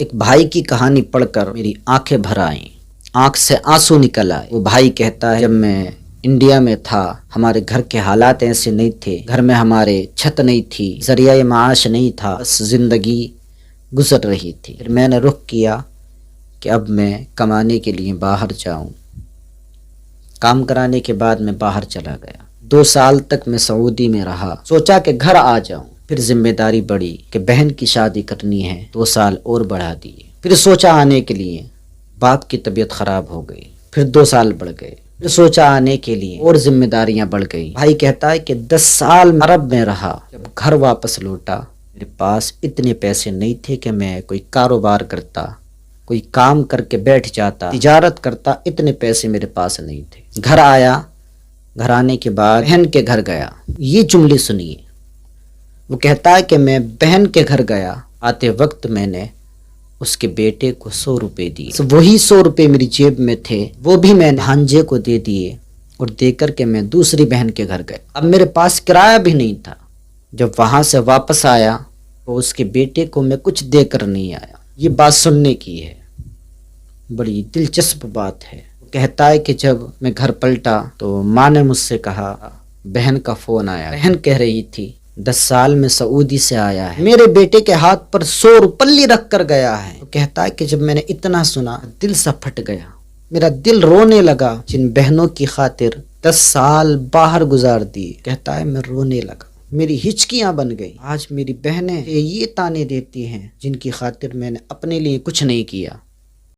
ایک بھائی کی کہانی پڑھ کر میری آنکھیں بھر آئیں، آنکھ سے آنسو نکل آئے۔ وہ بھائی کہتا ہے، جب میں انڈیا میں تھا ہمارے گھر کے حالات ایسے نہیں تھے، گھر میں ہمارے چھت نہیں تھی، ذریعہ معاش نہیں تھا، بس زندگی گزر رہی تھی۔ پھر میں نے رخ کیا کہ اب میں کمانے کے لیے باہر جاؤں۔ کام کرانے کے بعد میں باہر چلا گیا۔ 2 سال تک میں سعودی میں رہا، سوچا کہ گھر آ جاؤں۔ پھر ذمہ داری بڑھی کہ بہن کی شادی کرنی ہے، 2 سال اور بڑھا دیے۔ پھر سوچا آنے کے لیے، باپ کی طبیعت خراب ہو گئی، پھر 2 سال بڑھ گئے۔ پھر سوچا آنے کے لیے، اور ذمہ داریاں بڑھ گئی۔ بھائی کہتا ہے کہ 10 سال عرب میں رہا، جب گھر واپس لوٹا میرے پاس اتنے پیسے نہیں تھے کہ میں کوئی کاروبار کرتا، کوئی کام کر کے بیٹھ جاتا، تجارت کرتا، اتنے پیسے میرے پاس نہیں تھے۔ گھر آیا، گھر آنے کے بعد بہن کے گھر گیا۔ یہ جملے سنیے، وہ کہتا ہے کہ میں بہن کے گھر گیا، آتے وقت میں نے اس کے بیٹے کو 100 روپے دیے۔ وہی 100 روپے میری جیب میں تھے، وہ بھی میں نے بھانجے کو دے دیے، اور دے کر کے میں دوسری بہن کے گھر گیا۔ اب میرے پاس کرایہ بھی نہیں تھا۔ جب وہاں سے واپس آیا تو اس کے بیٹے کو میں کچھ دے کر نہیں آیا۔ یہ بات سننے کی ہے، بڑی دلچسپ بات ہے۔ کہتا ہے کہ جب میں گھر پلٹا تو ماں نے مجھ سے کہا، بہن کا فون آیا۔ بہن کہہ رہی تھی 10 سال میں سعودی سے آیا ہے، میرے بیٹے کے ہاتھ پر 100 روپے رکھ کر گیا ہے۔ تو کہتا ہے کہ جب میں نے اتنا سنا دل سا پھٹ گیا، میرا دل رونے لگا۔ جن بہنوں کی خاطر 10 سال باہر گزار دیے، کہتا ہے میں رونے لگا، میری ہچکیاں بن گئی۔ آج میری بہنیں یہ تانے دیتی ہیں جن کی خاطر میں نے اپنے لیے کچھ نہیں کیا۔